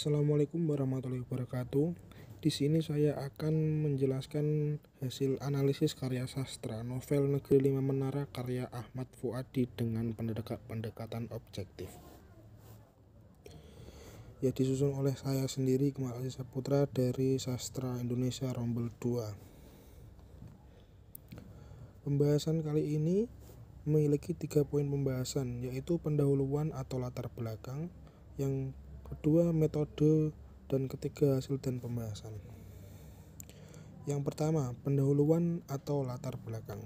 Assalamualaikum warahmatullahi wabarakatuh. Di sini saya akan menjelaskan hasil analisis karya sastra novel Negeri Lima Menara karya Ahmad Fuadi dengan pendekatan objektif. Ya, disusun oleh saya sendiri, Kemal Aziz Saputra, dari Sastra Indonesia Rombel 2. Pembahasan kali ini memiliki 3 poin pembahasan, yaitu pendahuluan atau latar belakang, yang kedua metode, dan ketiga hasil dan pembahasan. Yang pertama, pendahuluan atau latar belakang.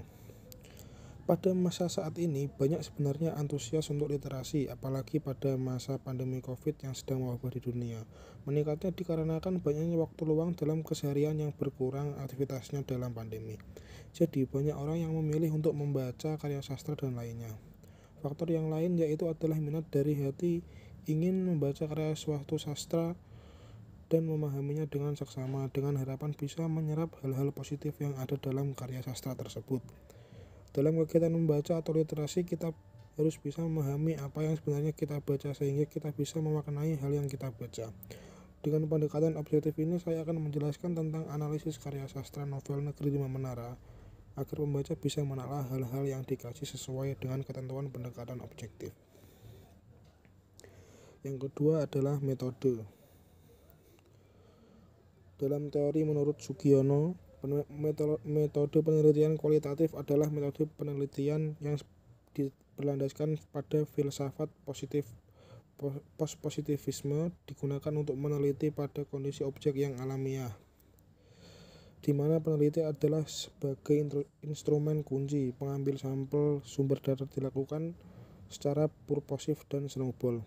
Pada masa saat ini banyak sebenarnya antusias untuk literasi, apalagi pada masa pandemi COVID yang sedang mewabah di dunia. Meningkatnya dikarenakan banyaknya waktu luang dalam keseharian yang berkurang aktivitasnya dalam pandemi. Jadi banyak orang yang memilih untuk membaca karya sastra dan lainnya. Faktor yang lain yaitu adalah minat dari hati ingin membaca karya suatu sastra dan memahaminya dengan seksama, dengan harapan bisa menyerap hal-hal positif yang ada dalam karya sastra tersebut. Dalam kegiatan membaca atau literasi, kita harus bisa memahami apa yang sebenarnya kita baca sehingga kita bisa memaknai hal yang kita baca. Dengan pendekatan objektif ini, saya akan menjelaskan tentang analisis karya sastra novel Negeri Lima Menara agar pembaca bisa menelaah hal-hal yang dikaji sesuai dengan ketentuan pendekatan objektif. Yang kedua adalah metode. Dalam teori menurut Sugiono, metode penelitian kualitatif adalah metode penelitian yang berlandaskan pada filsafat positivisme, digunakan untuk meneliti pada kondisi objek yang alamiah, di mana peneliti adalah sebagai instrumen kunci. Pengambil sampel sumber data dilakukan secara purposif dan snowball.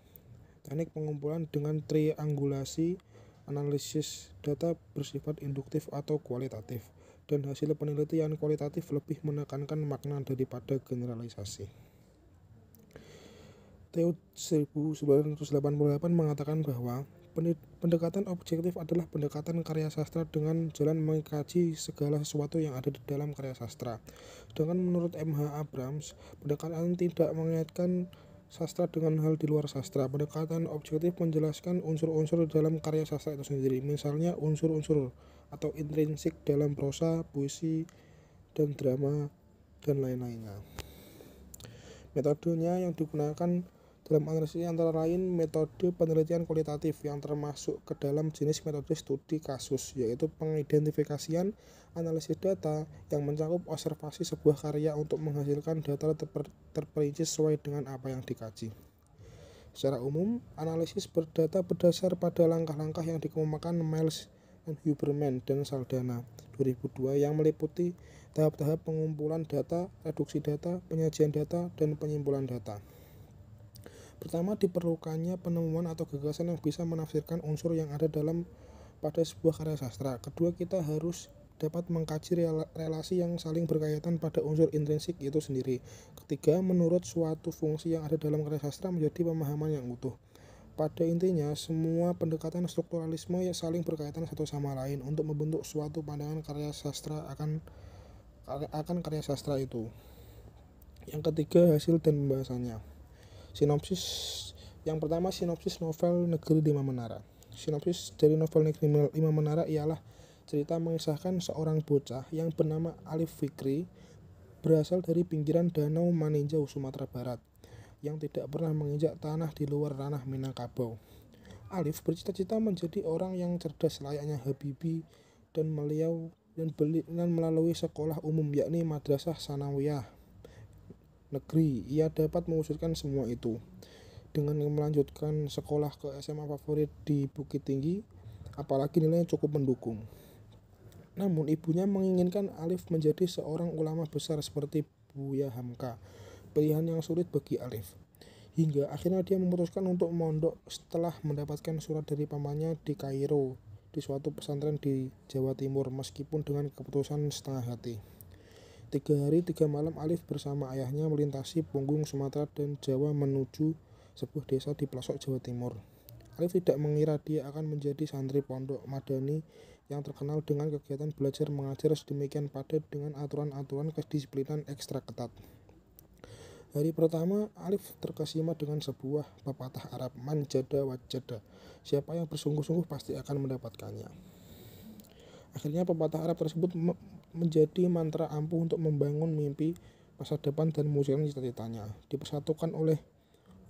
Teknik pengumpulan dengan triangulasi, analisis data bersifat induktif atau kualitatif, dan hasil penelitian kualitatif lebih menekankan makna daripada generalisasi. Theo 1988 mengatakan bahwa pendekatan objektif adalah pendekatan karya sastra dengan jalan mengkaji segala sesuatu yang ada di dalam karya sastra. Sedangkan menurut M.H. Abrams, pendekatan tidak mengaitkan sastra dengan hal di luar sastra. Pendekatan objektif menjelaskan unsur-unsur dalam karya sastra itu sendiri, misalnya unsur-unsur atau intrinsik dalam prosa, puisi, dan drama, dan lain-lainnya. Metodenya yang digunakan dalam analisis antara lain metode penelitian kualitatif yang termasuk ke dalam jenis metode studi kasus, yaitu pengidentifikasian analisis data yang mencakup observasi sebuah karya untuk menghasilkan data terperinci sesuai dengan apa yang dikaji. Secara umum, analisis berdata berdasar pada langkah-langkah yang dikemukakan Miles dan Huberman dan Saldana 2002 yang meliputi tahap-tahap pengumpulan data, reduksi data, penyajian data, dan penyimpulan data. Pertama, diperlukannya penemuan atau gagasan yang bisa menafsirkan unsur yang ada pada sebuah karya sastra. Kedua, kita harus dapat mengkaji relasi yang saling berkaitan pada unsur intrinsik itu sendiri. Ketiga, menurut suatu fungsi yang ada dalam karya sastra menjadi pemahaman yang utuh. Pada intinya, semua pendekatan strukturalisme yang saling berkaitan satu sama lain untuk membentuk suatu pandangan karya sastra akan karya sastra itu. Yang ketiga, hasil dan pembahasannya. Sinopsis. Yang pertama, sinopsis novel Negeri Lima Menara. Sinopsis dari novel Negeri Lima Menara ialah cerita mengisahkan seorang bocah yang bernama Alif Fikri, berasal dari pinggiran Danau Maninjau, Sumatera Barat, yang tidak pernah menginjak tanah di luar ranah Minangkabau. Alif bercita-cita menjadi orang yang cerdas layaknya Habibie dan melalui sekolah umum, yakni Madrasah Sanawiyah Negeri. Ia dapat mewujudkan semua itu dengan melanjutkan sekolah ke SMA favorit di Bukit Tinggi, apalagi nilainya cukup mendukung. Namun ibunya menginginkan Alif menjadi seorang ulama besar seperti Buya Hamka, pilihan yang sulit bagi Alif. Hingga akhirnya dia memutuskan untuk mondok setelah mendapatkan surat dari pamannya di Kairo, di suatu pesantren di Jawa Timur, meskipun dengan keputusan setengah hati. 3 hari 3 malam Alif bersama ayahnya melintasi punggung Sumatera dan Jawa menuju sebuah desa di pelosok Jawa Timur. Alif tidak mengira dia akan menjadi santri pondok Madani yang terkenal dengan kegiatan belajar mengajar sedemikian padat dengan aturan-aturan kedisiplinan ekstra ketat. Hari pertama, Alif terkesima dengan sebuah pepatah Arab, man jada wajada. Siapa yang bersungguh-sungguh pasti akan mendapatkannya. Akhirnya pepatah Arab tersebut menjadi mantra ampuh untuk membangun mimpi masa depan dan mewujudkan cita-citanya. Dipersatukan oleh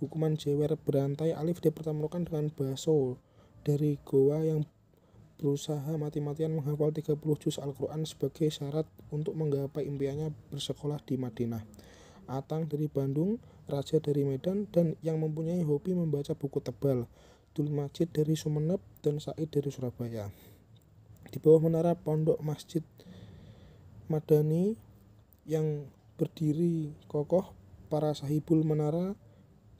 hukuman jewer berantai, Alif dipertemukan dengan Baso dari Goa yang berusaha mati-matian menghafal 30 juz Al-Quran sebagai syarat untuk menggapai impiannya bersekolah di Madinah. Atang dari Bandung, Raja dari Medan, dan yang mempunyai hobi membaca buku tebal, Dul Majid dari Sumeneb, dan Said dari Surabaya. Di bawah menara pondok Masjid Madani yang berdiri kokoh, para sahibul menara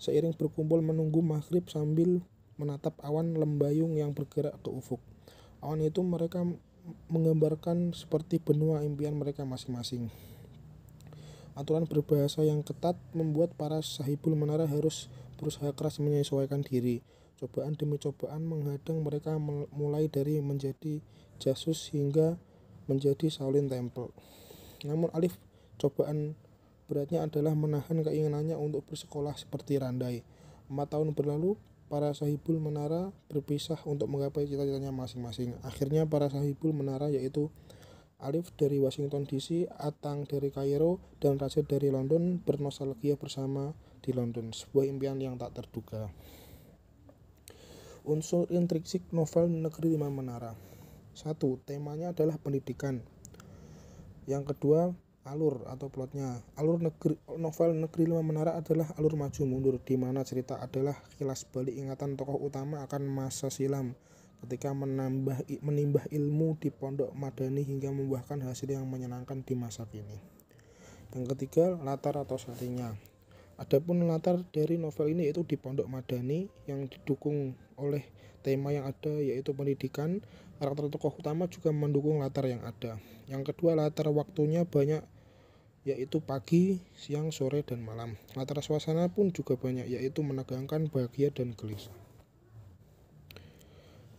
seiring berkumpul menunggu maghrib sambil menatap awan lembayung yang bergerak ke ufuk. Awan itu mereka menggambarkan seperti benua impian mereka masing-masing. Aturan berbahasa yang ketat membuat para sahibul menara harus berusaha keras menyesuaikan diri. Cobaan demi cobaan menghadang mereka mulai dari menjadi jasus hingga menjadi Shaolin Temple. Namun Alif, cobaan beratnya adalah menahan keinginannya untuk bersekolah seperti Randai. 4 tahun berlalu, para sahibul menara berpisah untuk menggapai cita-citanya masing-masing. Akhirnya para sahibul menara yaitu Alif dari Washington DC, Atang dari Kairo, dan Raja dari London bernostalgia bersama di London, sebuah impian yang tak terduga. Unsur intrinsik novel Negeri Lima Menara. 1. Temanya adalah pendidikan. Yang kedua, alur atau plotnya. Novel Negeri Lima Menara adalah alur maju mundur, di mana cerita adalah kilas balik ingatan tokoh utama akan masa silam ketika menimbah ilmu di pondok Madani hingga membuahkan hasil yang menyenangkan di masa kini. Yang ketiga, latar atau settingnya. Adapun latar dari novel ini yaitu di pondok Madani yang didukung oleh tema yang ada yaitu pendidikan. Karakter tokoh utama juga mendukung latar yang ada. Yang kedua, latar waktunya banyak yaitu pagi, siang, sore, dan malam. Latar suasana pun juga banyak yaitu menegangkan, bahagia, dan gelisah.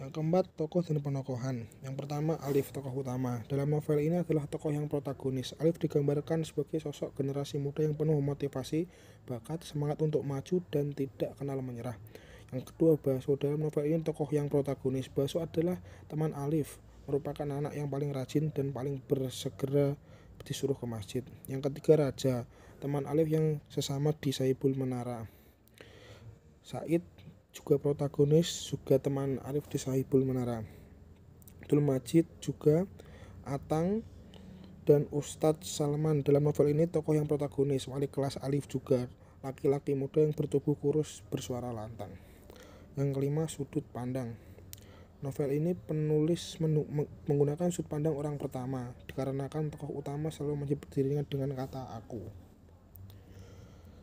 Yang keempat, tokoh dan penokohan. Yang pertama, Alif, tokoh utama. Dalam novel ini adalah tokoh yang protagonis. Alif digambarkan sebagai sosok generasi muda yang penuh motivasi, bakat, semangat untuk maju, dan tidak kenal menyerah. Yang kedua, Baso. Dalam novel ini tokoh yang protagonis. Baso adalah teman Alif, merupakan anak yang paling rajin dan paling bersegera disuruh ke masjid. Yang ketiga, Raja. Teman Alif yang sesama di Sahibul Menara. Said juga protagonis, juga teman Alif di Sahibul Menara. Dul Majid juga, Atang, dan Ustadz Salman. Dalam novel ini tokoh yang protagonis, wali kelas Alif juga, laki-laki muda yang bertubuh kurus bersuara lantang. Yang kelima, sudut pandang. Novel ini penulis menggunakan sudut pandang orang pertama, dikarenakan tokoh utama selalu menyebut dirinya dengan kata aku.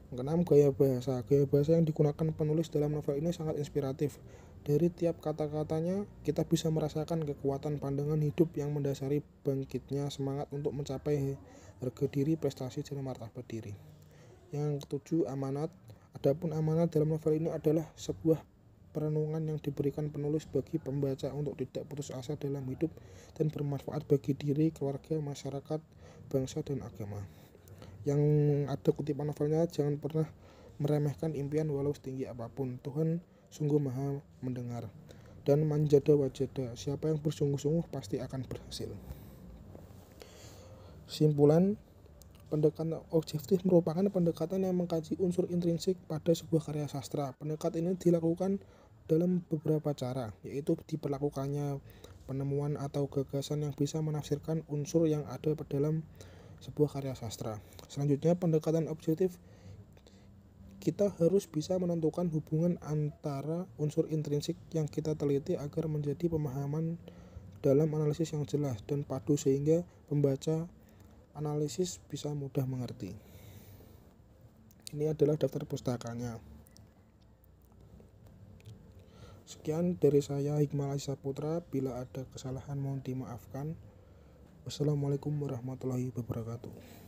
Yang keenam, gaya bahasa. Gaya bahasa yang digunakan penulis dalam novel ini sangat inspiratif. Dari tiap kata-katanya, kita bisa merasakan kekuatan pandangan hidup yang mendasari bangkitnya semangat untuk mencapai harga diri, prestasi, dan martabat diri. Yang ketujuh, amanat. Adapun amanat dalam novel ini adalah sebuah perenungan yang diberikan penulis bagi pembaca untuk tidak putus asa dalam hidup dan bermanfaat bagi diri, keluarga, masyarakat, bangsa, dan agama. Yang ada kutipan novelnya, jangan pernah meremehkan impian walau setinggi apapun, Tuhan sungguh maha mendengar. Dan manjada wajada, siapa yang bersungguh-sungguh pasti akan berhasil. Simpulan, pendekatan objektif merupakan pendekatan yang mengkaji unsur intrinsik pada sebuah karya sastra. Pendekatan ini dilakukan dalam beberapa cara, yaitu diperlakukannya penemuan atau gagasan yang bisa menafsirkan unsur yang ada dalam sebuah karya sastra. Selanjutnya, pendekatan objektif, kita harus bisa menentukan hubungan antara unsur intrinsik yang kita teliti agar menjadi pemahaman dalam analisis yang jelas dan padu sehingga pembaca analisis bisa mudah mengerti. Ini adalah daftar pustakanya. Sekian dari saya, Hikmalah Saputra. Bila ada kesalahan mohon dimaafkan. Wassalamualaikum warahmatullahi wabarakatuh.